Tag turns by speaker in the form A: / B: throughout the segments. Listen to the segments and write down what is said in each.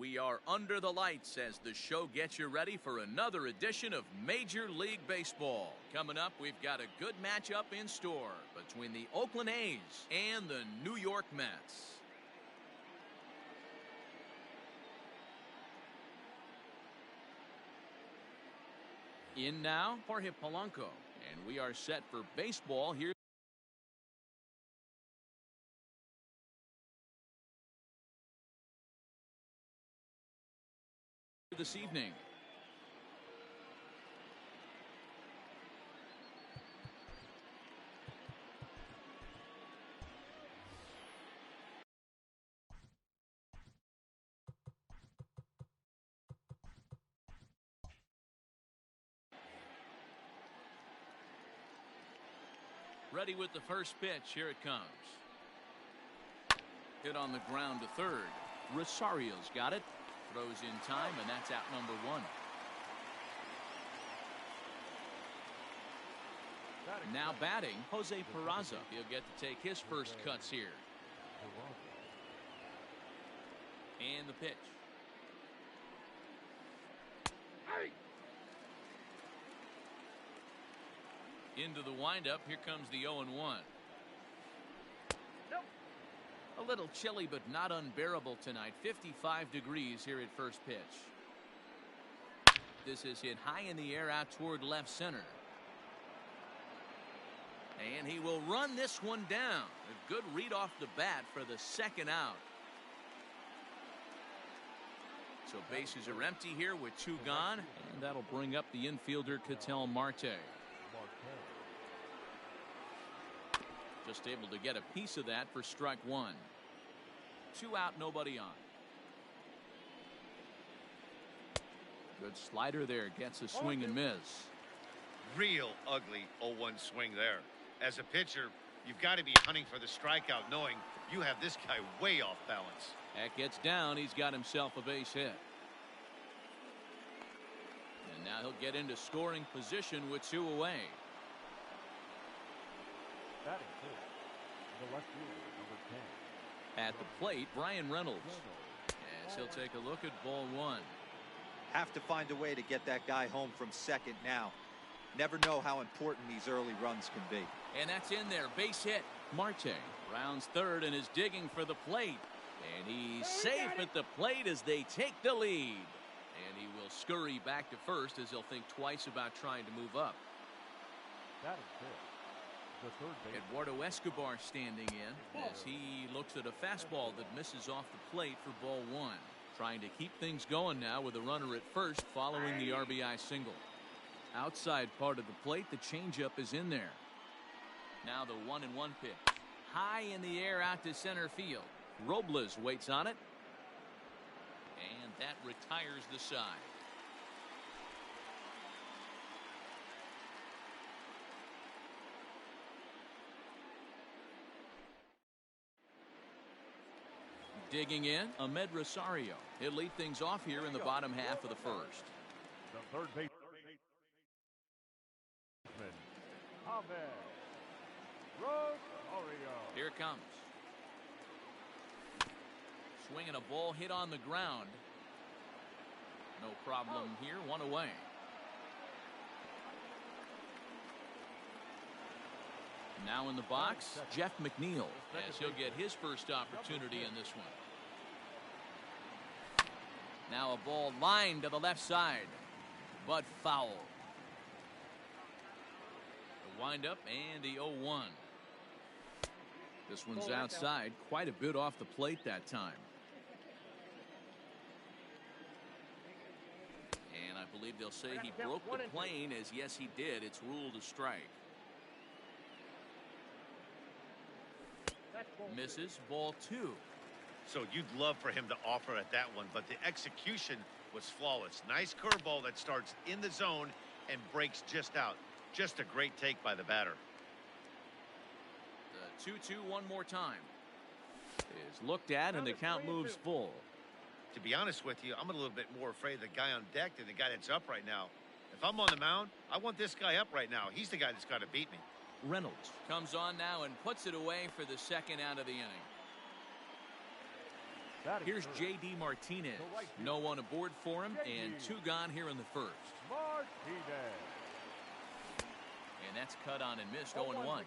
A: We are under the lights as the show gets you ready for another edition of Major League Baseball. Coming up, we've got a good matchup in store between the Oakland A's and the New York Mets. In now, Jorge Polanco, and we are set for baseball here this evening. Ready with the first pitch. Here it comes. Hit on the ground to third. Rosario's got it. Throws in time, and that's out number one. Now batting, Jose Peraza. He'll get to take his first cuts here. And the pitch. Into the windup. Here comes the 0-1. A little chilly, but not unbearable tonight. 55 degrees here at first pitch. This is hit high in the air out toward left center. And he will run this one down. A good read off the bat for the second out. So bases are empty here with two gone. And that'll bring up the infielder Ketel Marte. Just able to get a piece of that for strike one. 2 out, nobody on. Good slider there. Gets a swing and miss.
B: Real ugly 0-1 swing there. As a pitcher, you've got to be hunting for the strikeout, knowing you have this guy way off balance.
A: That gets down. He's got himself a base hit. And now he'll get into scoring position with 2 away.
C: Batting first, the left fielder, number 10.
A: At the plate, Brian Reynolds. As he'll take a look at ball one.
D: Have to find a way to get that guy home from second now. Never know how important these early runs can be.
A: And that's in there. Base hit. Marte rounds third and is digging for the plate. And he's safe at the plate as they take the lead. And he will scurry back to first as he'll think twice about trying to move up.
C: That is good.
A: Eduardo Escobar standing in as he looks at a fastball that misses off the plate for ball one. Trying to keep things going now with a runner at first following the RBI single. Outside part of the plate, the changeup is in there. Now the 1-1 pitch. High in the air out to center field. Robles waits on it. And that retires the side. Digging in, Ahmed Rosario. He'll lead things off here in the bottom half of the first.
C: The third baseman, Ahmed Rosario.
A: Here it comes. Swinging a ball hit on the ground. No problem here, 1 away. Now in the box, Jeff McNeil, as he'll get his first opportunity in this one. Now a ball lined to the left side, but foul. The windup and the 0-1. This one's outside, quite a bit off the plate that time. And I believe they'll say he broke the plane, as yes he did. It's ruled a strike. Misses, ball 2.
B: So you'd love for him to offer at that one, but the execution was flawless. Nice curveball that starts in the zone and breaks just out. Just a great take by the batter.
A: The 2-2 one more time. Is looked at and the count moves full.
B: To be honest with you, I'm a little bit more afraid of the guy on deck than the guy that's up right now. If I'm on the mound, I want this guy up right now. He's the guy that's got to beat me.
A: Reynolds comes on now and puts it away for the second out of the inning. Here's J.D. Martinez. No one aboard for him, and 2 gone here in the first. And that's cut on and missed, 0-1.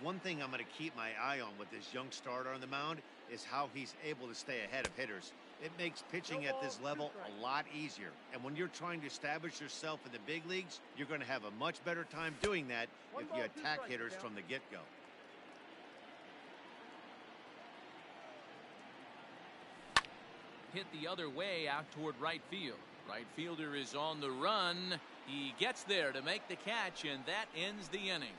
B: One thing I'm going to keep my eye on with this young starter on the mound is how he's able to stay ahead of hitters. It makes pitching at this level a lot easier. And when you're trying to establish yourself in the big leagues, you're going to have a much better time doing that if you attack hitters from the get-go.
A: Hit the other way out toward right field. Right fielder is on the run. He gets there to make the catch, and that ends the inning.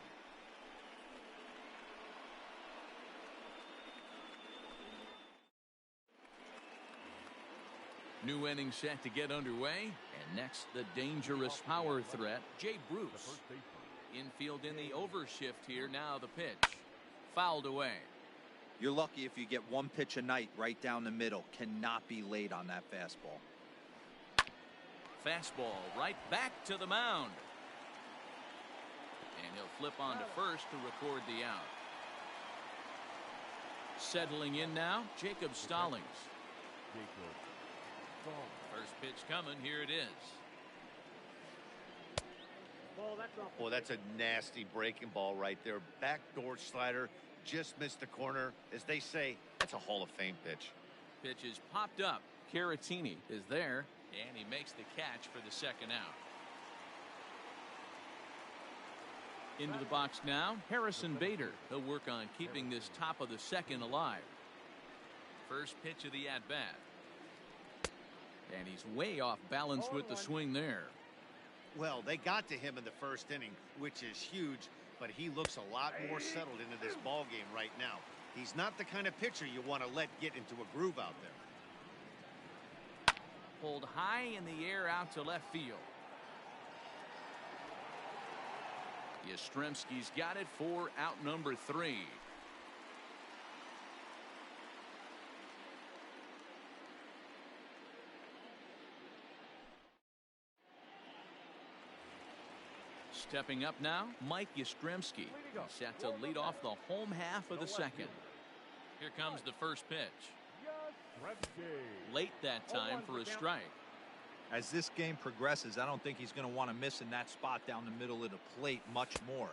A: New inning set to get underway, and next the dangerous power threat, Jay Bruce. Infield in the overshift here. Now the pitch. Fouled away.
D: You're lucky if you get 1 pitch a night right down the middle. Cannot be late on that fastball.
A: Fastball right back to the mound. And he'll flip on to first to record the out. Settling in now, Jacob Stallings. First pitch coming. Here it is.
B: Well, that's a nasty breaking ball right there. Backdoor slider. Just missed the corner. As they say, that's a Hall of Fame pitch.
A: Pitch is popped up. Caratini is there, and he makes the catch for the second out. Into the box now, Harrison Bader. He'll work on keeping this top of the second alive. First pitch of the at-bat. And he's way off balance with the swing there.
B: Well, they got to him in the first inning, which is huge, but he looks a lot more settled into this ball game right now. He's not the kind of pitcher you want to let get into a groove out there.
A: Pulled high in the air out to left field. Yastrzemski's got it for out number 3. Stepping up now, Mike Yastrzemski, set to lead off the home half of the second. Here comes the first pitch. Late that time for a strike.
D: As this game progresses, I don't think he's going to want to miss in that spot down the middle of the plate much more.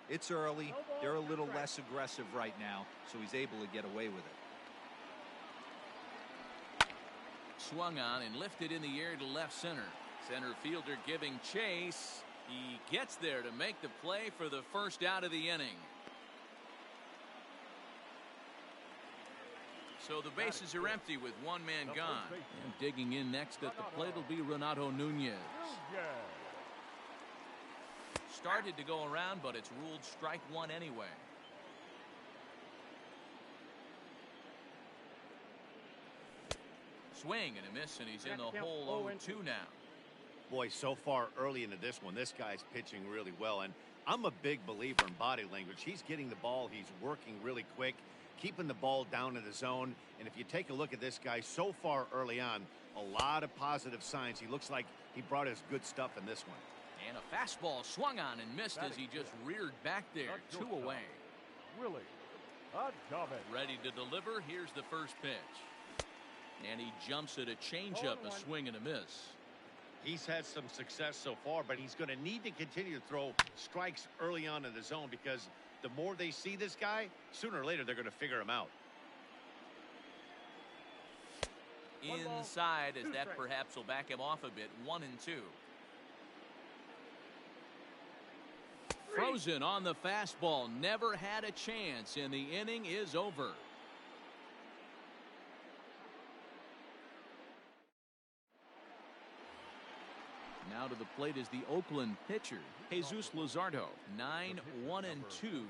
D: It's early. They're a little less aggressive right now, so he's able to get away with it.
A: Swung on and lifted in the air to left center. Center fielder giving chase. He gets there to make the play for the first out of the inning. So the bases are empty with 1 man gone. And digging in next at the plate will be Renato Nunez. Started to go around, but it's ruled strike 1 anyway. Swing and a miss, and he's in the hole 0-2 now.
B: Boy, so far early into this one, this guy's pitching really well. And I'm a big believer in body language. He's getting the ball. He's working really quick, keeping the ball down in the zone. And if you take a look at this guy so far early on, a lot of positive signs. He looks like he brought his good stuff in this one.
A: And a fastball swung on and missed as he just reared back there. 2 away. Ready to deliver. Here's the first pitch. And he jumps at a changeup, a swing and a miss.
B: He's had some success so far, but he's going to need to continue to throw strikes early on in the zone because the more they see this guy, sooner or later they're going to figure him out.
A: Inside, as that perhaps will back him off a bit. 1-2. Frozen on the fastball. Never had a chance, and the inning is over. Now to the plate is the Oakland pitcher, Jesus Luzardo. 9-1-2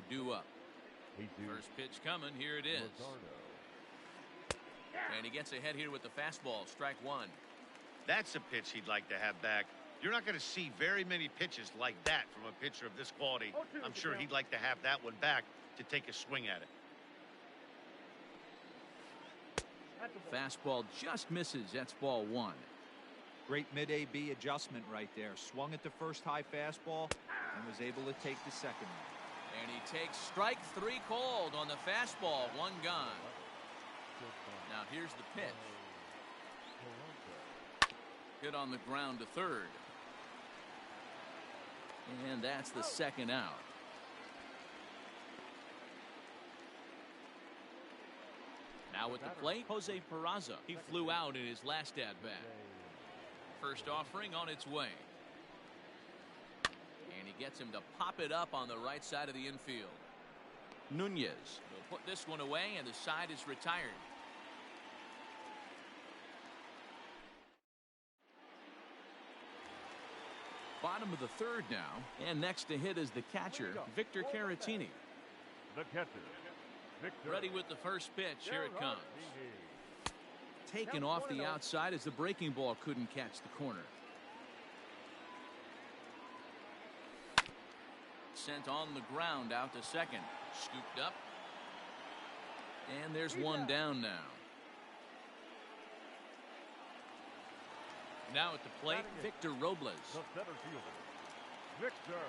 A: due up. First pitch coming. Here it is. And he gets ahead here with the fastball. Strike 1.
B: That's a pitch he'd like to have back. You're not going to see very many pitches like that from a pitcher of this quality. I'm sure he'd like to have that one back to take a swing at it.
A: Fastball just misses. That's ball 1.
D: Great mid-AB adjustment right there. Swung at the first high fastball and was able to take the second one.
A: And he takes strike 3 called on the fastball. 1 gone. Now here's the pitch. Hit on the ground to third. And that's the second out. Now at the plate, Jose Peraza. He flew out in his last at-bat. First offering on its way. And he gets him to pop it up on the right side of the infield. Nunez will put this one away, and the side is retired. Bottom of the third now, and next to hit is the catcher, Victor Caratini.
C: The catcher, Victor.
A: Ready with the first pitch. Here it comes. Taken off the outside as the breaking ball couldn't catch the corner. Sent on the ground out to second. Scooped up. And there's one down now. Now at the plate, Victor Robles.
C: The center fielder, Victor.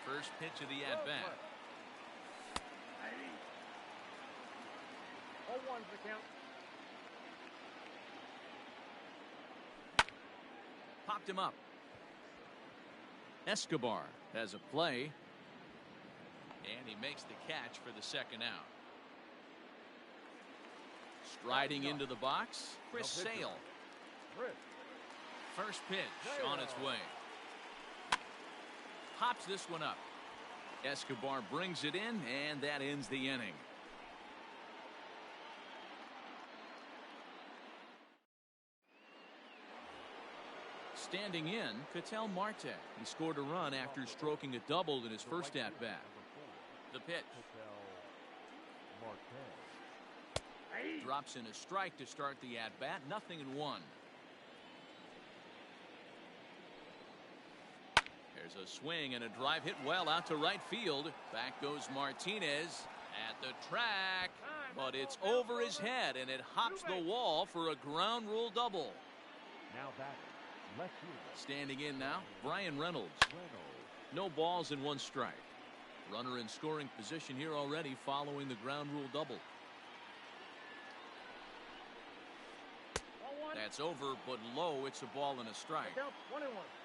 A: First pitch of the at-bat.
C: 0-1 the count.
A: Popped him up. Escobar has a play. And he makes the catch for the second out. Striding into the box, Chris Sale. First pitch on its way. Pops this one up. Escobar brings it in, and that ends the inning. Standing in, Ketel Marte. He scored a run after stroking a double in his first at-bat. The pitch. Drops in a strike to start the at-bat. 0-1. There's a swing and a drive hit well out to right field. Back goes Martinez at the track, but it's over his head and it hops the wall for a ground rule double.
C: Now batter, left fielder.
A: Standing in now, Brian Reynolds. No balls and one strike. Runner in scoring position here already following the ground rule double. That's over, but low. It's a ball and a strike.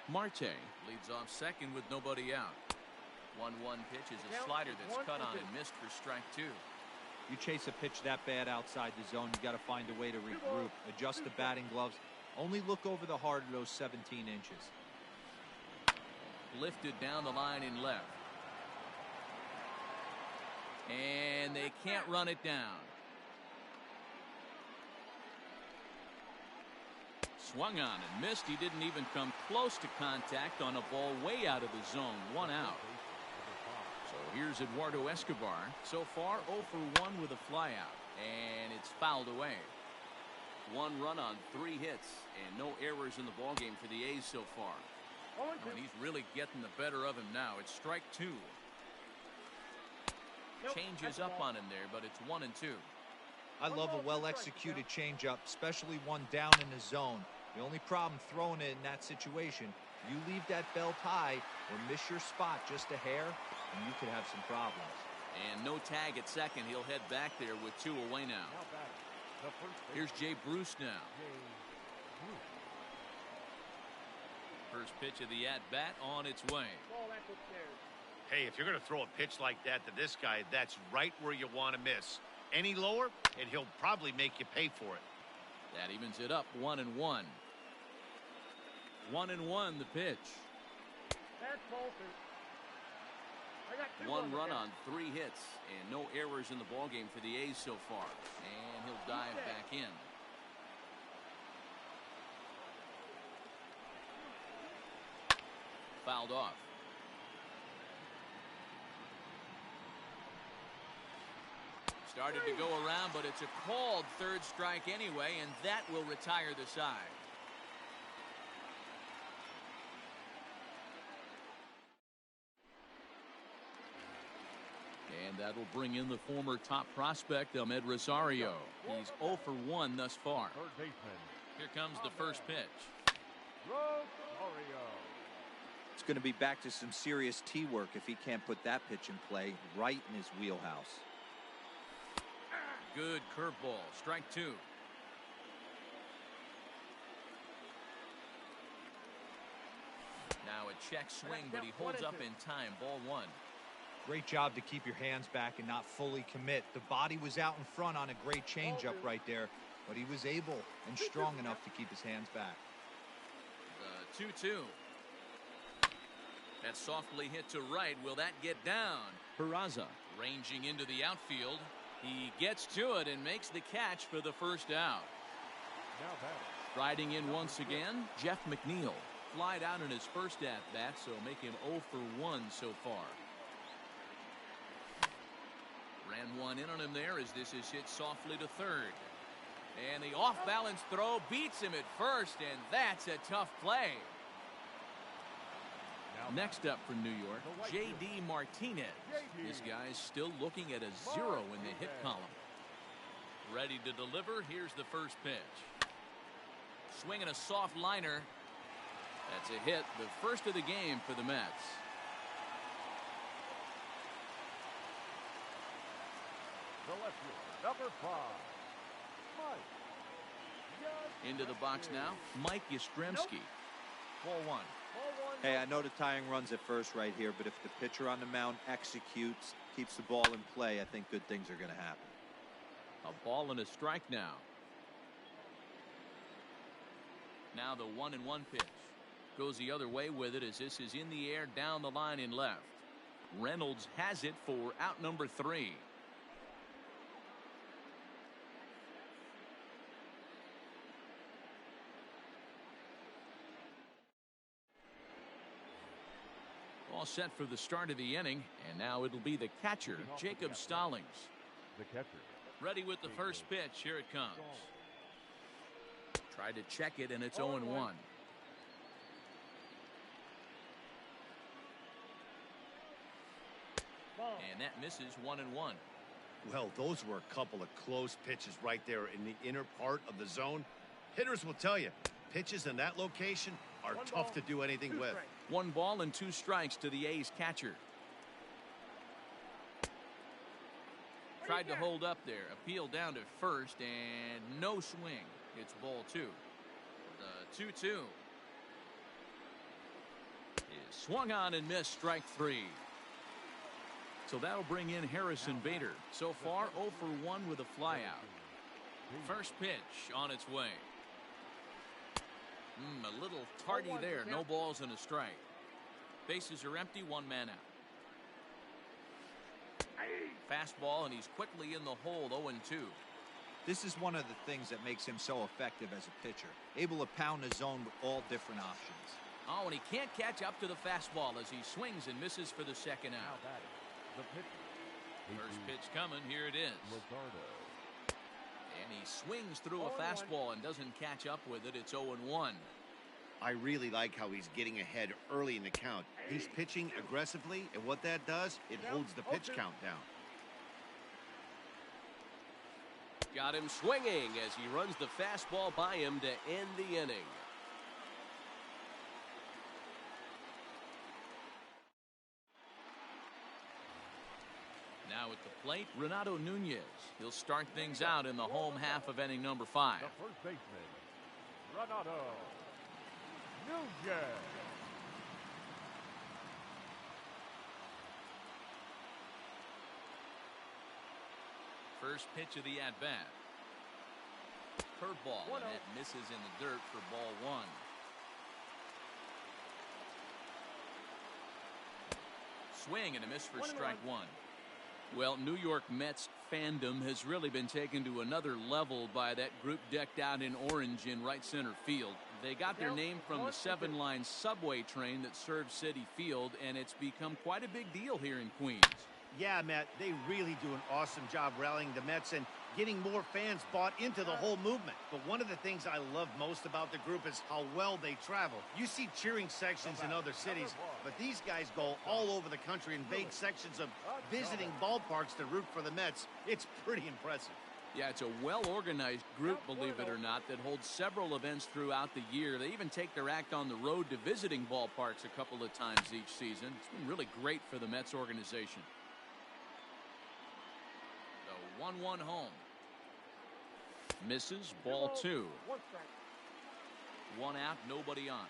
A: Marte leads off second with nobody out. 1-1 pitch is a slider that's cut on and missed for strike two.
D: You chase a pitch that bad outside the zone, you got to find a way to regroup, adjust the batting gloves. Only look over the heart of those 17 inches.
A: Lifted down the line in left. And they can't run it down. Swung on and missed. He didn't even come close to contact on a ball way out of the zone. 1 out. So here's Eduardo Escobar. So far 0 for 1 with a flyout. And it's fouled away. 1 run on 3 hits and no errors in the ballgame for the A's so far. And he's really getting the better of him now. It's strike 2. Changes up on him there, but it's 1-2.
D: I love a well-executed changeup, especially one down in the zone. The only problem throwing it in that situation, you leave that belt high or miss your spot just a hair, and you could have some problems.
A: And no tag at second. He'll head back there with 2 away now. Here's Jay Bruce now. First pitch of the at-bat on its way.
B: Hey, if you're going to throw a pitch like that to this guy, that's right where you want to miss. Any lower, and he'll probably make you pay for it.
A: That evens it up. 1-1. 1-1 the pitch. 1 run on 3 hits and no errors in the ballgame for the A's so far. And he'll dive back in. Fouled off. Started to go around, but it's a called third strike anyway, and that will retire the side. And that will bring in the former top prospect, Ahmed Rosario. He's 0 for 1 thus far. Here comes the first pitch.
C: Rosario.
D: It's going to be back to some serious tee work if he can't put that pitch in play right in his wheelhouse.
A: Good curveball. Strike 2. check swing, but he holds up in time. Ball 1.
D: Great job to keep your hands back and not fully commit. The body was out in front on a great changeup right there, but he was able and strong enough to keep his hands back.
A: The 2-2. That's softly hit to right. Will that get down? Peraza ranging into the outfield. He gets to it and makes the catch for the first out. Riding in once again, Jeff McNeil. Flied out in his first at-bat, so make him 0 for 1 so far. Ran one in on him there as this is hit softly to third. And the off-balance throw beats him at first, and that's a tough play. Next up for New York, J.D. Martinez. This guy's still looking at a 0 in the hit column. Ready to deliver. Here's the first pitch. Swinging a soft liner. That's a hit, the first of the game for the Mets.
C: The left fielder, number 5, Mike.
A: Into the box now, Mike Yastrzemski. Ball 1.
E: Hey, I know the tying runs at first right here, but if the pitcher on the mound executes, keeps the ball in play, I think good things are going to happen.
A: A ball and a strike now. Now the 1-1 pitch. Goes the other way with it as this is in the air down the line in left. Reynolds has it for out number 3. All set for the start of the inning, and now it'll be the catcher, Jacob Stallings.
C: The catcher.
A: Ready with the first pitch. Here it comes. Tried to check it, and it's 0-1. And that misses 1-1.
B: Well, those were a couple of close pitches right there in the inner part of the zone. Hitters will tell you, pitches in that location are tough to do anything with.
A: 1 ball and 2 strikes to the A's catcher. Tried to hold up there. Appeal down to first, and no swing. It's ball 2. The 2-2 is swung on and missed, strike 3. So that'll bring in Harrison Bader. So far 0 for 1 with a flyout. First pitch on its way. A little tardy there. No balls and a strike. Bases are empty. 1 man out. Fastball, and he's quickly in the hole. 0-2.
D: This is one of the things that makes him so effective as a pitcher. Able to pound the zone with all different options.
A: Oh, and he can't catch up to the fastball as he swings and misses for the second out. First pitch coming. Here it is. And he swings through a fastball and doesn't catch up with it. It's 0-1.
B: I really like how he's getting ahead early in the count. He's pitching aggressively, and what that does, it holds the pitch count down.
A: Got him swinging as he runs the fastball by him to end the inning. Now at the plate, Renato Nunez. He'll start things out in the home half of inning number 5.
C: The first baseman, Renato Nunez.
A: First pitch of the at-bat. Curveball, and it misses in the dirt for ball 1. Swing and a miss for strike 1. Well, New York Mets fandom has really been taken to another level by that group decked out in orange in right center field. They got their name from the 7-line subway train that serves Citi Field, and it's become quite a big deal here in Queens.
B: Yeah, Matt, they really do an awesome job rallying the Mets and getting more fans bought into the whole movement. But one of the things I love most about the group is how well they travel. You see cheering sections in other cities, but these guys go all over the country and invade sections of visiting ballparks to root for the Mets. It's pretty impressive.
A: Yeah, it's a well-organized group, believe it or not, that holds several events throughout the year. They even take their act on the road to visiting ballparks a couple of times each season. It's been really great for the Mets organization. 1-1 home. Misses, ball 2. 1 out, nobody on.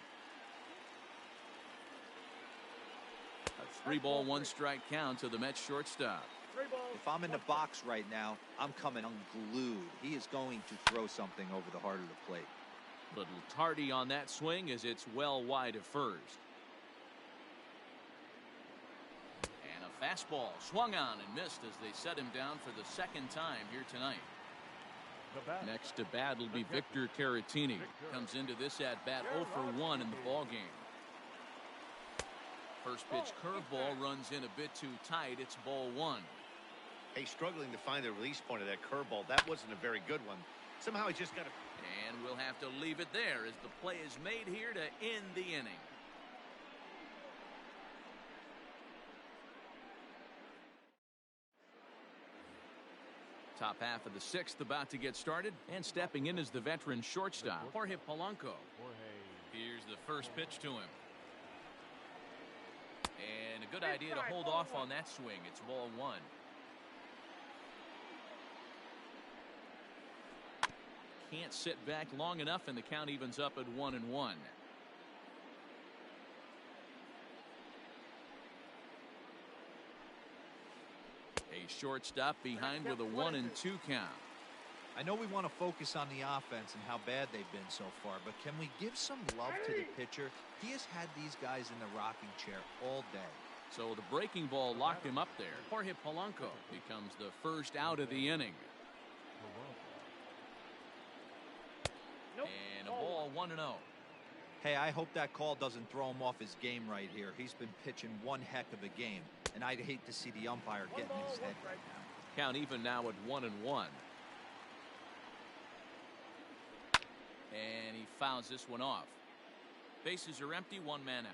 A: 3-ball, 1-strike count to the Mets shortstop.
E: If I'm in the box right now, I'm coming unglued. He is going to throw something over the heart of the plate.
A: Little tardy on that swing as it's well wide of first. And a fastball swung on and missed as they set him down for the second time here tonight. Next to bat will be Victor Caratini. Comes into this at bat 0 for 1 in the ball game. First pitch curveball runs in a bit too tight. It's ball 1.
B: Hey, struggling to find the release point of that curveball. That wasn't a very good one. Somehow he just got to.
A: And we'll have to leave it there as the play is made here to end the inning. Top half of the 6th about to get started, and stepping in is the veteran shortstop, Jorge Polanco. Here's the first pitch to him. And a good idea to hold off on that swing. It's ball 1. Can't sit back long enough, and the count evens up at 1-1. A shortstop behind with a 1-2 count.
D: I know we want to focus on the offense and how bad they've been so far, but can we give some love to the pitcher? He has had these guys in the rocking chair all day.
A: So the breaking ball locked him up there. Jorge Polanco becomes the first out of the inning. And a ball 1-0.
D: Hey, I hope that call doesn't throw him off his game right here. He's been pitching one heck of a game, and I'd hate to see the umpire get in his head right now.
A: Count even now at 1-1. And he fouls this one off. Bases are empty, 1 man out.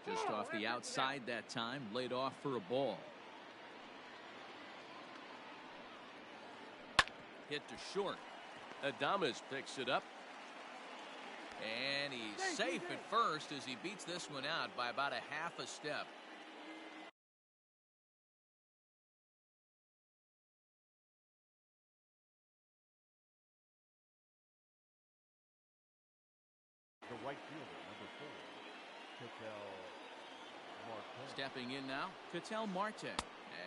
A: Just off the outside that time, laid off for a ball. Hit to short. Adames picks it up. And he's safe at first as he beats this one out by about a half a step.
C: The right fielder, number 4, KSL.
A: Stepping in now, Ketel Marte,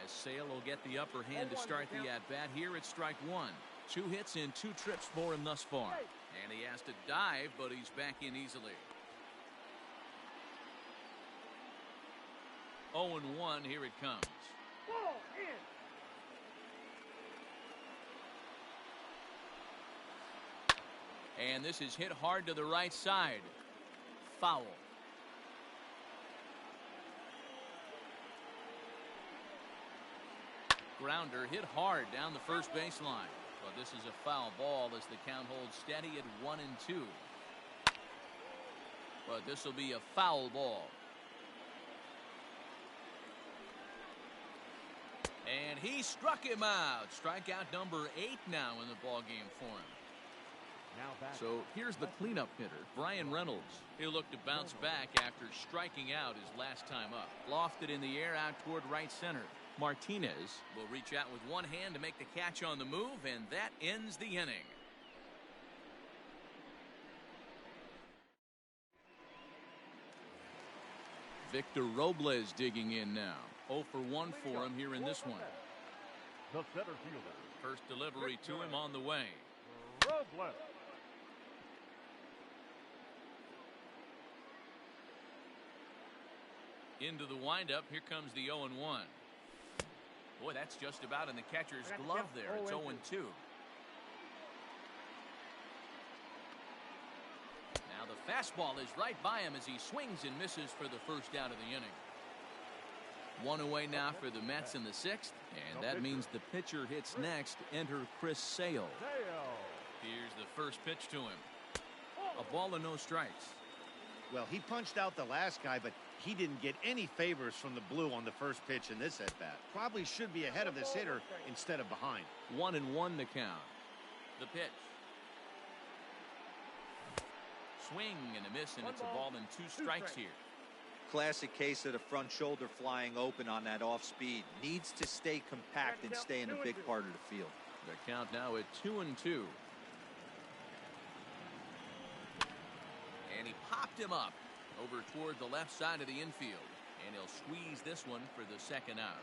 A: as Sale will get the upper hand to start the at-bat here at strike 1. 2 hits in 2 trips for him thus far. And he has to dive, but he's back in easily. 0-1, here it comes. And this is hit hard to the right side. Foul. Grounder hit hard down the first baseline. But this is a foul ball as the count holds steady at 1-2. But this will be a foul ball. And he struck him out. Strikeout number 8 now in the ball game for him. So here's the cleanup hitter, Brian Reynolds. He'll look to bounce back after striking out his last time up. Lofted in the air out toward right center. Martinez will reach out with one hand to make the catch on the move, and that ends the inning. Victor Robles digging in now. 0 for 1 for him here in this one.
C: The center fielder.
A: First delivery to him on the way.
C: Robles.
A: Into the windup. Here comes the 0-1. Boy, that's just about in the catcher's glove there. It's 0-2. Now the fastball is right by him as he swings and misses for the first out of the inning. 1 away now for the Mets in the 6th, and that means the pitcher hits next. Enter Chris Sale. Here's the first pitch to him. A ball and no strikes.
B: Well, he punched out the last guy, but he didn't get any favors from the blue on the first pitch in this at-bat. Probably should be ahead of this hitter instead of behind.
A: 1-1 the count. The pitch. Swing and a miss, and it's a ball and 2 strikes here.
E: Classic case of the front shoulder flying open on that off speed. Needs to stay compact and stay in a big part of the field.
A: The count now at 2-2. And he popped him up over toward the left side of the infield. And he'll squeeze this one for the second out.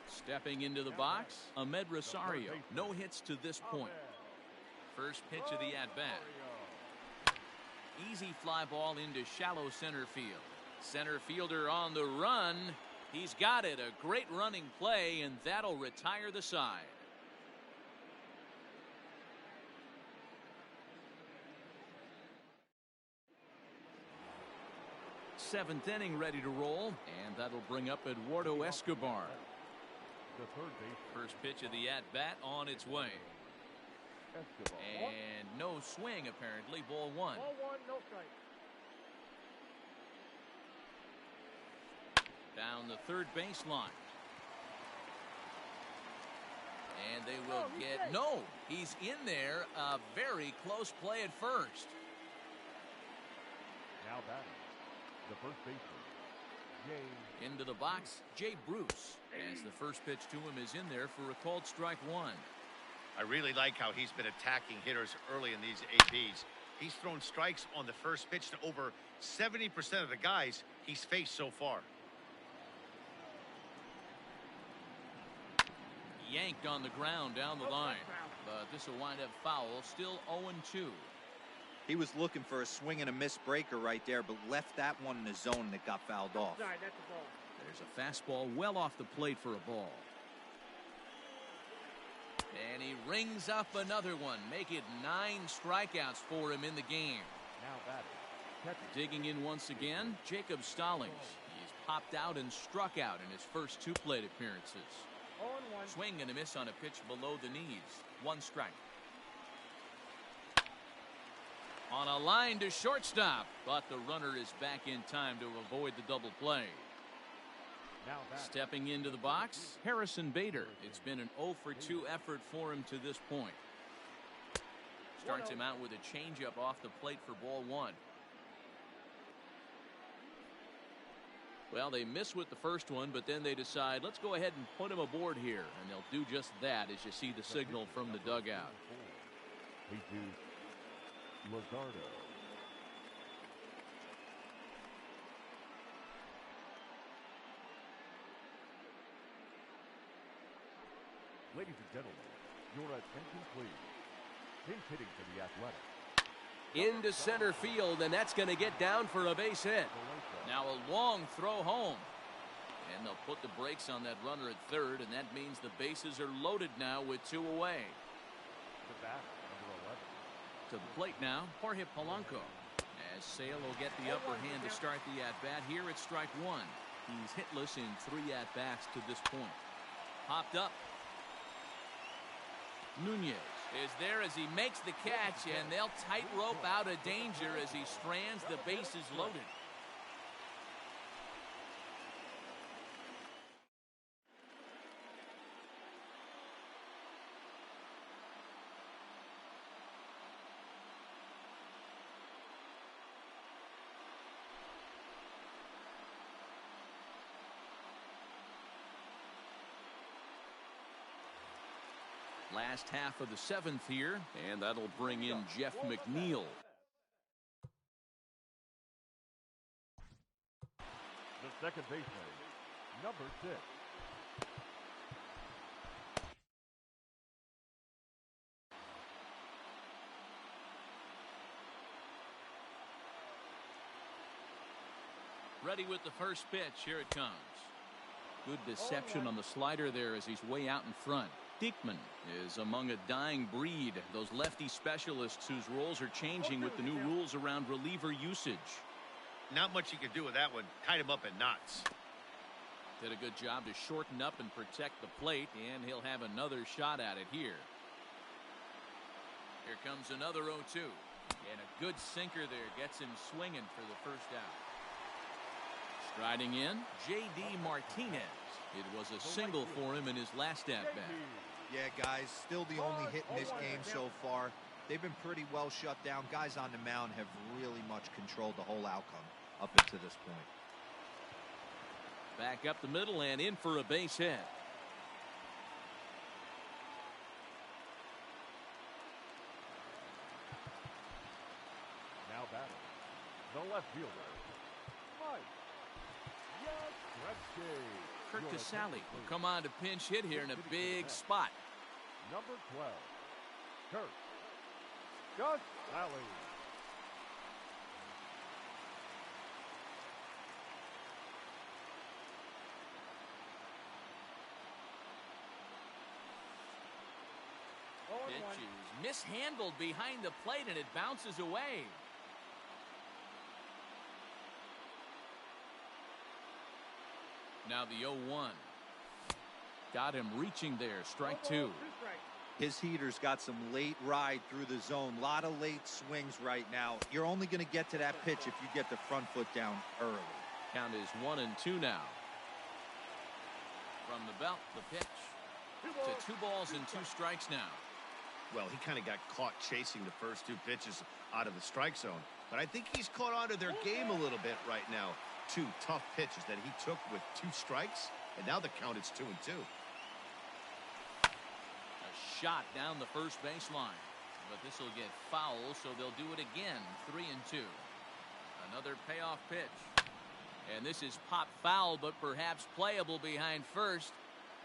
A: Stepping into the box, Ahmed Rosario. No hits to this point. First pitch of the at-bat. Easy fly ball into shallow center field. Center fielder on the run. He's got it. A great running play, and that'll retire the side. Seventh inning ready to roll, and that'll bring up Eduardo Escobar.
C: The third base.
A: First pitch of the at-bat on its way.
C: Escobar.
A: And no swing, apparently. Ball one.
C: Ball one, no strike.
A: Down the third baseline. And they will get... No, he's in there. A very close play at first.
C: Now batting, the first baseman, Jay.
A: Into the box, Jay Bruce. As the first pitch to him is in there for a called strike one.
B: I really like how he's been attacking hitters early in these ABs. He's thrown strikes on the first pitch to over 70% of the guys he's faced so far.
A: Yanked on the ground down the line. But this will wind up foul. Still 0-2.
E: He was looking for a swing and a miss breaker right there, but left that one in the zone that got fouled off.
A: There's a fastball well off the plate for a ball. And he rings up another one. Make it 9 strikeouts for him in the game.
C: Now batting,
A: Digging in once again, Jacob Stallings. He's popped out and struck out in his first 2 plate appearances.
C: 0-1.
A: Swing and a miss on a pitch below the knees. 1 strike. On a line to shortstop, but the runner is back in time to avoid the double play.
C: Now batting,
A: Stepping into the box, Harrison Bader. It's been an 0-for-2 effort for him to this point. Starts him out with a changeup off the plate for ball one. Well, they miss with the first one, but then they decide, let's go ahead and put him aboard here. And they'll do just that as you see the signal from the dugout.
C: Jesus Luzardo. Ladies and gentlemen, your attention please. Pinch hitting for the Athletics.
A: Into center field, and that's going to get down for a base hit. Now a long throw home. And they'll put the brakes on that runner at third, and that means the bases are loaded now with 2 away.
C: The batter, number 11.
A: To the plate now, Jorge Polanco. As Sale will get the upper hand to start the at-bat. Here it's strike 1. He's hitless in 3 at-bats to this point. Popped up. Nunez is there as he makes the catch, and they'll tightrope out of danger as he strands the bases loaded. Last half of the 7th here, and that'll bring in Jeff McNeil.
C: The second baseman, number 6.
A: Ready with the first pitch. Here it comes. Good deception on the slider there as he's way out in front. Diekman is among a dying breed, those lefty specialists whose roles are changing with the new rules around reliever usage.
B: Not much you can do with that one. Tied him up in knots.
A: Did a good job to shorten up and protect the plate, and he'll have another shot at it here. Here comes another 0-2. And a good sinker there gets him swinging for the first out. Striding in, J.D. Martinez. It was a single for him in his last at-bat.
E: Yeah, guys, still the only hit in this game so far. They've been pretty well shut down. Guys on the mound have really much controlled the whole outcome up until this point.
A: Back up the middle and in for a base hit.
C: the left fielder, Mike Yastrzemski.
A: Kurt Casale will come on to pinch hit here in a big spot.
C: Number 12, Kurt Casale.
A: Pitch is mishandled behind the plate and it bounces away. Now the 0-1. Got him reaching there. Strike two.
E: His heater's got some late ride through the zone. A lot of late swings right now. You're only going to get to that pitch if you get the front foot down early.
A: Count is 1-2 now. From the belt, the pitch. To 2 balls and 2 strikes now.
B: Well, he kind of got caught chasing the first 2 pitches out of the strike zone. But I think he's caught on to their game a little bit right now. 2 tough pitches that he took with 2 strikes. And now the count is 2-2.
A: A shot down the first baseline. But this will get foul, so they'll do it again. 3-2. Another payoff pitch. And this is pop foul, but perhaps playable behind first.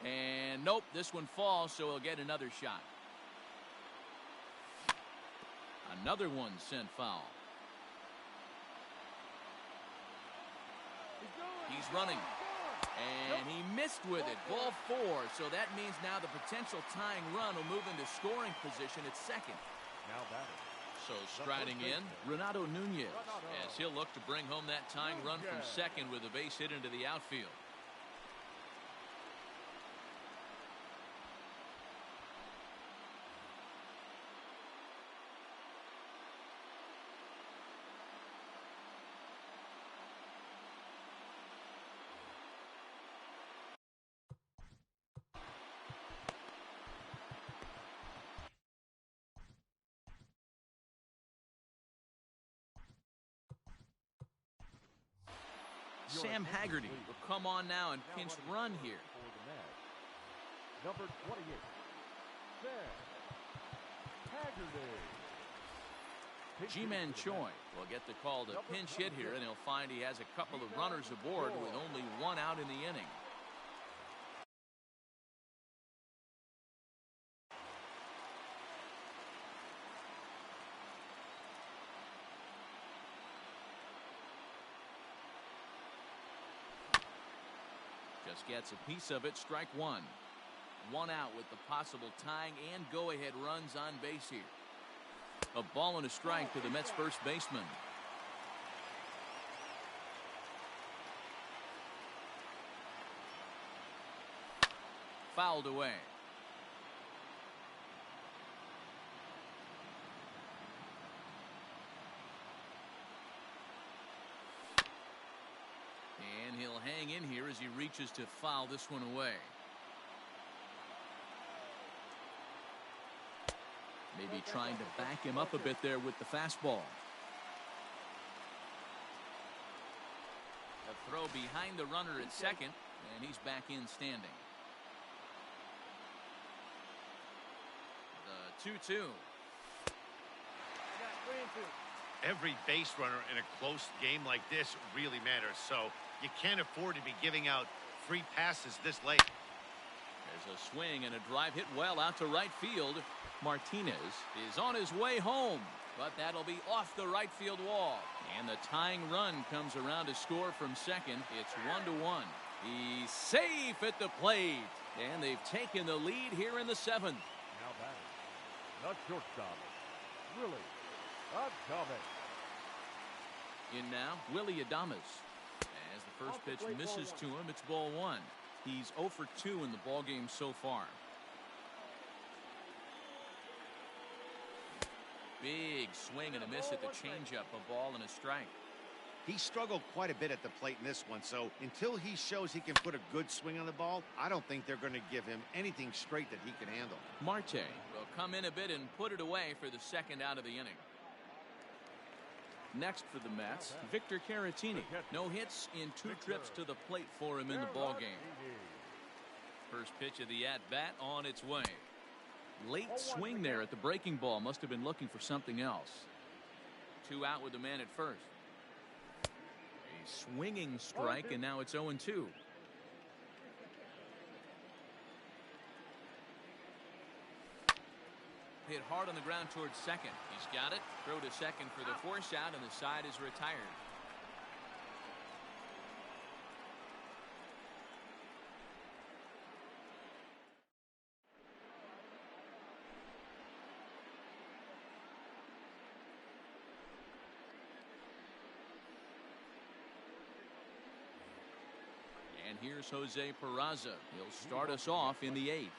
A: And nope, this one falls, so he'll get another shot. Another one sent foul. He's running. And he missed with it. Ball 4. So that means now the potential tying run will move into scoring position at second.
C: Now batting.
A: So striding in, Renato Nunez, as he'll look to bring home that tying run from second with a base hit into the outfield. Sam Haggerty will come on now and pinch run here.
C: Number 28, Sam Haggerty.
A: G-Man Choi will get the call to pinch hit here, and he'll find he has a couple of runners aboard with only 1 out in the inning. Just gets a piece of it. Strike 1. 1 out with the possible tying and go-ahead runs on base here. A ball and a strike to the Mets first baseman. Fouled away. And he'll hang in here as he reaches to foul this one away. Maybe trying to back him up a bit there with the fastball. A throw behind the runner at second, and he's back in standing. The 2-2.
B: Every base runner in a close game like this really matters, so you can't afford to be giving out free passes this late.
A: There's a swing and a drive hit well out to right field. Martinez is on his way home, but that'll be off the right field wall. And the tying run comes around to score from second. It's 1-1. He's safe at the plate, and they've taken the lead here in the 7th.
C: Now batting, the shortstop, Willie Adames.
A: In now, Willie Adames. As the first pitch misses to him, it's ball 1. He's 0 for 2 in the ballgame so far. Big swing and a miss at the changeup, a ball and a strike.
B: He struggled quite a bit at the plate in this one, so until he shows he can put a good swing on the ball, I don't think they're going to give him anything straight that he can handle.
A: Marte will come in a bit and put it away for the second out of the inning. Next for the Mets, Victor Caratini. No hits in 2 trips to the plate for him in the ballgame. First pitch of the at-bat on its way. Late swing there at the breaking ball. Must have been looking for something else. 2 out with the man at first. Swinging strike, and now it's 0-2. Hit hard on the ground towards second. He's got it. Throw to second for the force out, and the side is retired. And here's Jose Peraza. He'll start us off in the 8th.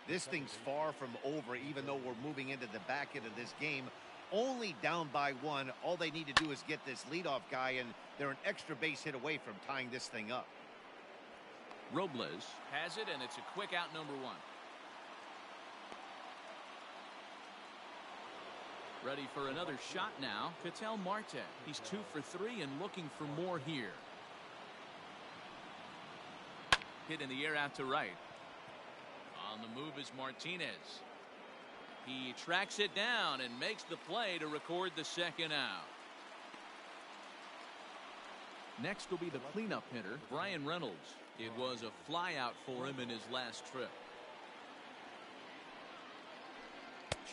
B: This thing's far from over, even though we're moving into the back end of this game. Only down by 1. All they need to do is get this leadoff guy, and they're an extra base hit away from tying this thing up.
A: Robles has it, and it's a quick out, number 1. Ready for another shot now. Ketel Marte. He's 2 for 3 and looking for more here. Hit in the air out to right. On the move is Martinez. He tracks it down and makes the play to record the second out. Next will be the cleanup hitter, Brian Reynolds. It was a fly out for him in his last trip.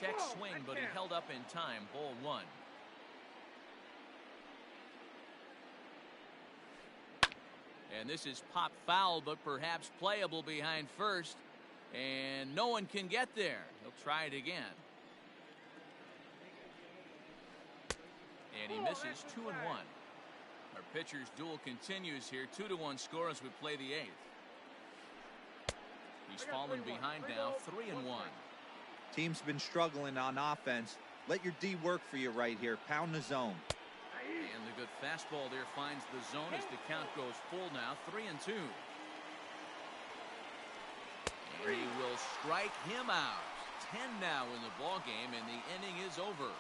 A: Check swing, but he held up in time. Ball 1. And this is pop foul, but perhaps playable behind first. And no one can get there. He'll try it again. And he misses 2-1. Our pitcher's duel continues here. 2-1 score as we play the 8th. He's fallen behind now. 3-1.
E: Team's been struggling on offense. Let your D work for you right here. Pound the zone.
A: And the good fastball there finds the zone as the count goes full now. 3-2. And he will strike him out. 10 now in the ball game, and the inning is over.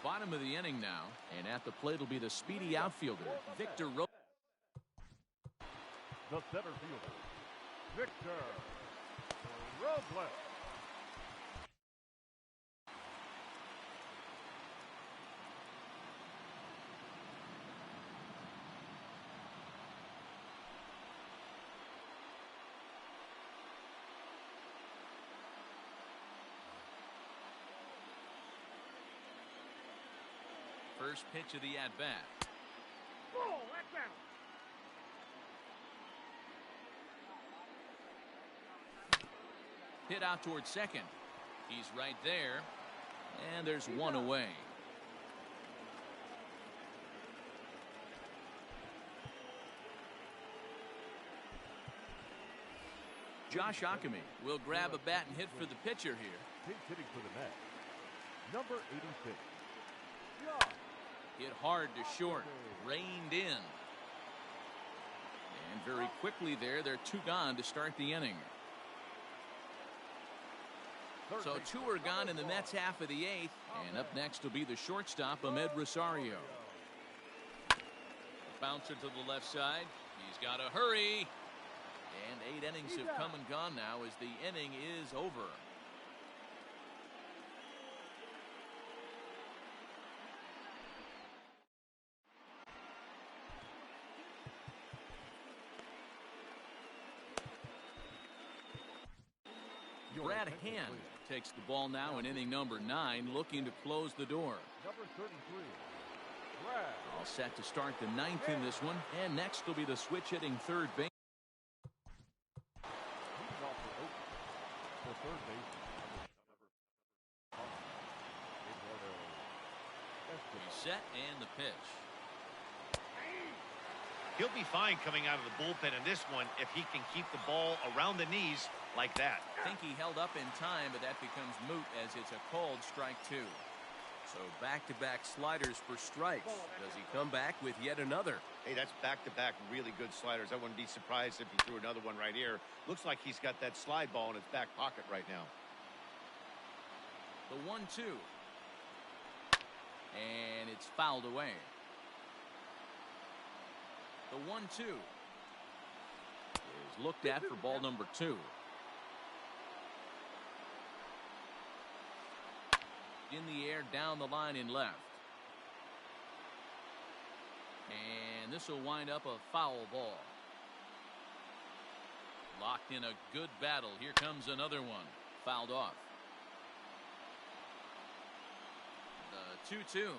A: Bottom of the inning now, and at the plate will be the speedy outfielder, Victor Robles.
C: The center fielder, Victor Robles.
A: First pitch of the at-bat. Hit out towards second. He's right there. And there's one away. Josh Ockamy will grab a bat and hit for the pitcher here.
C: He's hitting for the net. Number 86.
A: Hit hard to short. Reined in. And very quickly there, they're 2 gone to start the inning. So 2 are gone in the Mets half of the 8th. And up next will be the shortstop, Ahmed Rosario. Bouncer to the left side. He's got to hurry. And 8 innings have come and gone now as the inning is over. Brad Hand takes the ball now in inning number 9, looking to close the door.
C: Number 33. Brad.
A: All set to start the 9th in this one, and next will be the switch hitting third base.
C: He's off the open. The third base.
A: Reset and the pitch.
B: He'll be fine coming out of the bullpen in this one if he can keep the ball around the knees like that.
A: I think he held up in time, but that becomes moot as it's a called strike 2. So back-to-back sliders for strikes. Does he come back with yet another?
B: Hey, that's back-to-back really good sliders. I wouldn't be surprised if he threw another one right here. Looks like he's got that slide ball in his back pocket right now.
A: The 1-2. And it's fouled away. The 1-2 is looked at for ball number 2. In the air, down the line in left. And this will wind up a foul ball. Locked in a good battle. Here comes another one. Fouled off. The 2-2.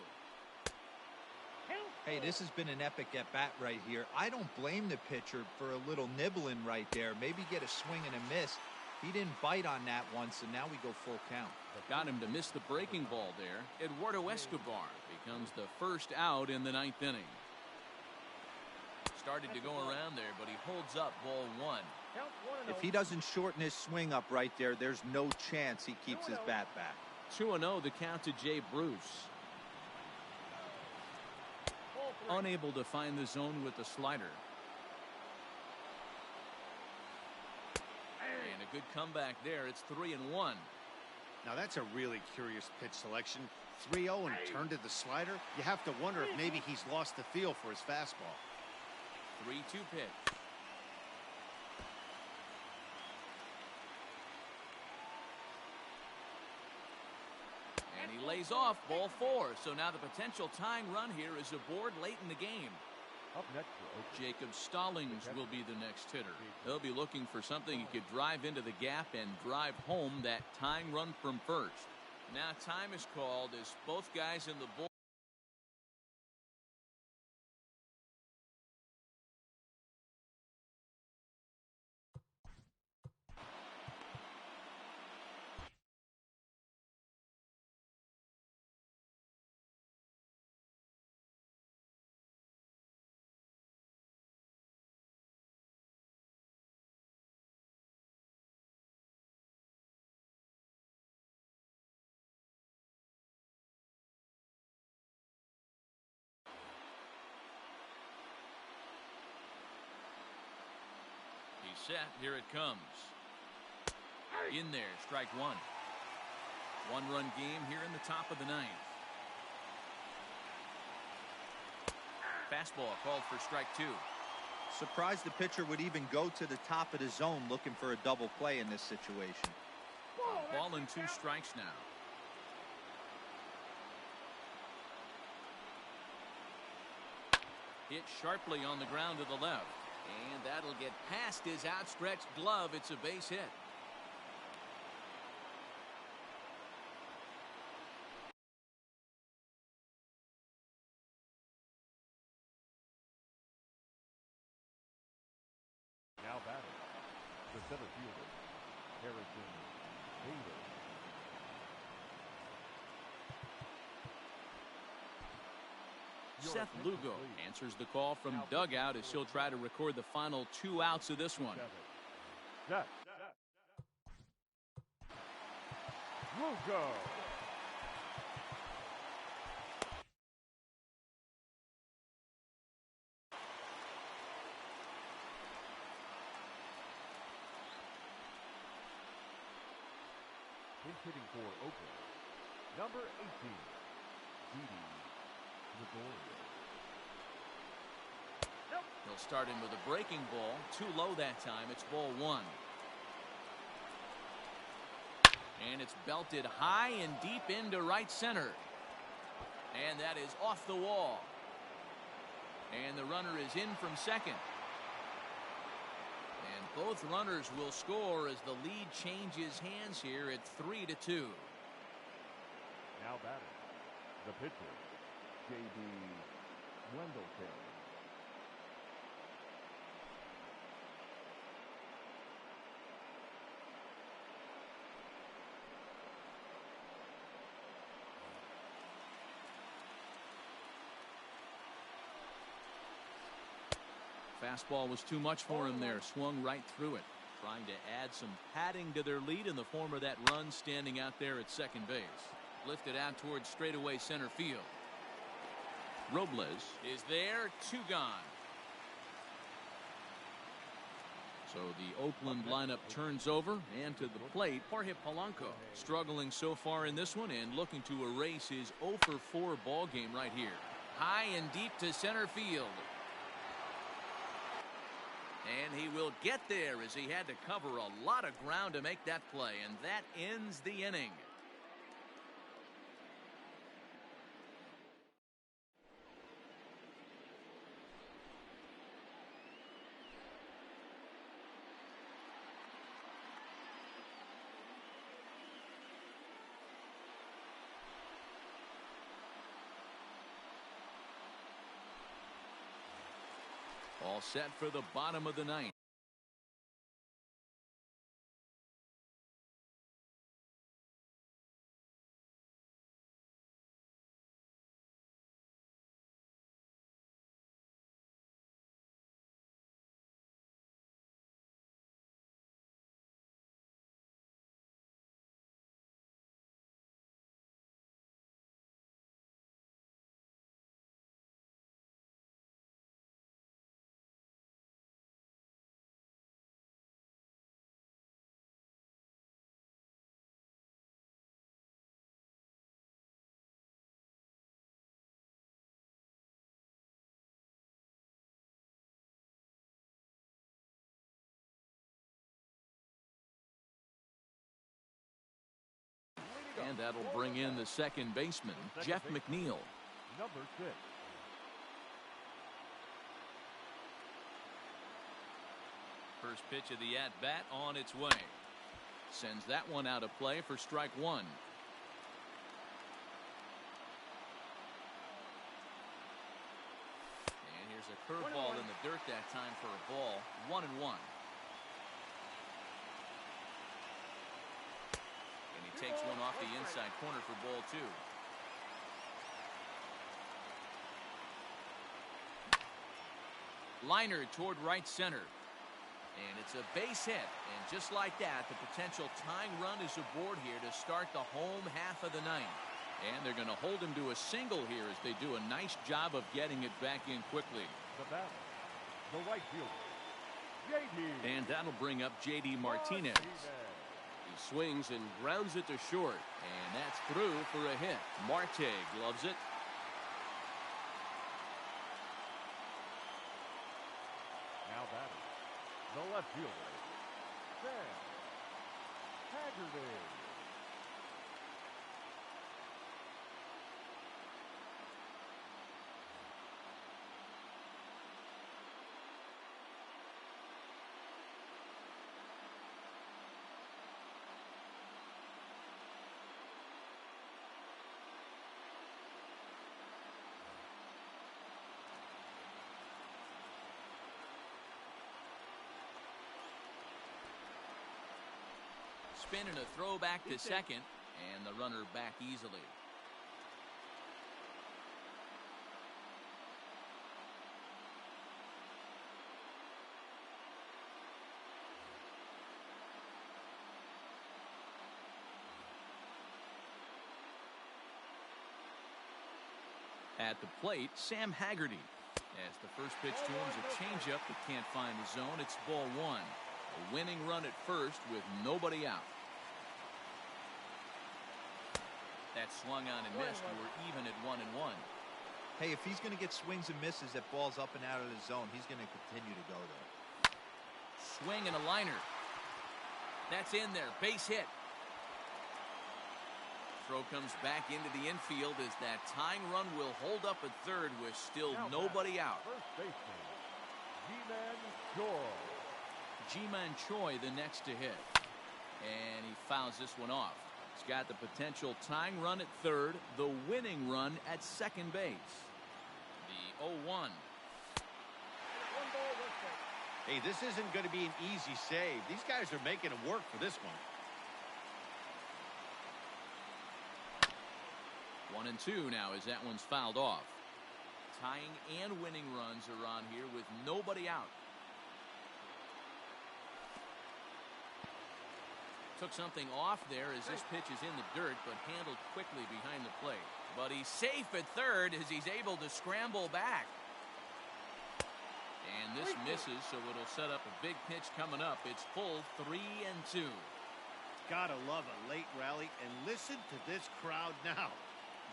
D: Hey, this has been an epic at-bat right here. I don't blame the pitcher for a little nibbling right there. Maybe get a swing and a miss. He didn't bite on that once, and now we go full count.
A: Got him to miss the breaking ball there. Eduardo Escobar becomes the first out in the 9th inning. Started to go around there, but he holds up ball 1.
E: If he doesn't shorten his swing up right there, there's no chance he keeps his bat back.
A: 2-0 the count to Jay Bruce. Unable to find the zone with the slider. And a good comeback there. It's 3-1.
B: Now that's a really curious pitch selection. 3-0 and turned to the slider. You have to wonder if maybe he's lost the feel for his fastball.
A: 3-2 pitch. And he lays off ball 4. So now the potential tying run here is aboard late in the game.
C: Up next for Oakland,
A: Jacob Stallings will be the next hitter. They'll be looking for something he could drive into the gap and drive home that tying run from first. Now time is called as both guys in the bull. Set. Here it comes. In there, strike 1. 1-run game here in the top of the 9th. Fastball called for strike 2.
E: Surprised the pitcher would even go to the top of the zone looking for a double play in this situation.
A: Ball and 2 strikes now. Hit sharply on the ground to the left. And that'll get past his outstretched glove. It's a base hit.
C: now batting, the center fielder, Harrison Bader.
A: Seth Lugo answers the call from dugout as he'll try to record the final 2 outs of this one.
C: Seth. Lugo. Pinch hitting for Oakland, number 18, Didi Gregorius.
A: He'll start in with a breaking ball. Too low that time. It's ball 1. And it's belted high and deep into right center. And that is off the wall. And the runner is in from second. And both runners will score as the lead changes hands here at 3-2.
C: Now batting, the pitcher, J.D. Wendelken.
A: Fastball was too much for him there. Swung right through it. Trying to add some padding to their lead in the form of that run standing out there at second base. Lifted out towards straightaway center field. Robles is there. 2 gone. So the Oakland lineup turns over, and to the plate, Jorge Polanco struggling so far in this one and looking to erase his 0-for-4 ball game right here. High and deep to center field. And he will get there as he had to cover a lot of ground to make that play, and that ends the inning. All set for the bottom of the ninth. And that'll bring in the second baseman, Jeff McNeil.
C: Number 6.
A: First pitch of the at-bat on its way. Sends that one out of play for strike one. And here's a curveball in the dirt that time for a ball. 1-1. And he takes one off the inside corner for ball two. Liner toward right center. And it's a base hit. And just like that, the potential tying run is aboard here to start the home half of the ninth. And they're going to hold him to a single here as they do a nice job of getting it back in quickly.
C: The batter, the right fielder, J.D.
A: And that'll bring up J.D. Martinez. He swings and grounds it to short. And that's through for a hit. Marte gloves it.
C: Now batting, the left fielder, Sam Haggerty.
A: Spin and a throw back to second, and the runner back easily. At the plate, Sam Haggerty. As the first pitch to him is a changeup that can't find the zone. It's ball one. A winning run at first with nobody out. That swung on and missed. We're even at 1-1.
E: Hey, if he's going to get swings and misses at balls up and out of the zone, he's going to continue to go there.
A: Swing and a liner. That's in there. Base hit. Throw comes back into the infield as that tying run will hold up at third with still nobody out.
C: First baseman, G-Man Choi.
A: G-Man Choi the next to hit. And he fouls this one off. He's got the potential tying run at third, the winning run at second base. The 0-1.
B: Hey, this isn't going to be an easy save. These guys are making him work for this one.
A: 1-2 now as that one's fouled off. Tying and winning runs are on here with nobody out. Took something off there as this pitch is in the dirt, but handled quickly behind the plate. But he's safe at third as he's able to scramble back. And this misses, so it'll set up a big pitch coming up. It's full 3-2.
B: Gotta love a late rally, and listen to this crowd now.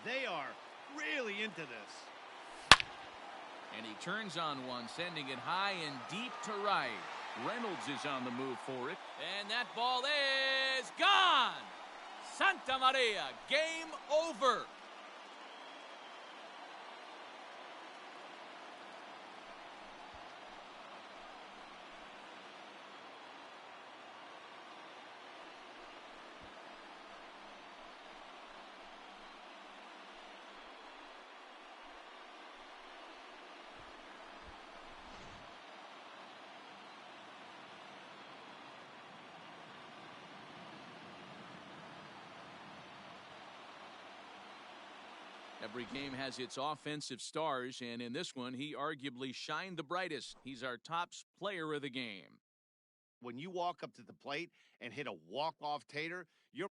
B: They are really into this.
A: And he turns on one, sending it high and deep to right. Reynolds is on the move for it. And that ball is gone! Santa Maria, game over. Every game has its offensive stars, and in this one, he arguably shined the brightest. He's our top player of the game.
B: When you walk up to the plate and hit a walk-off tater, your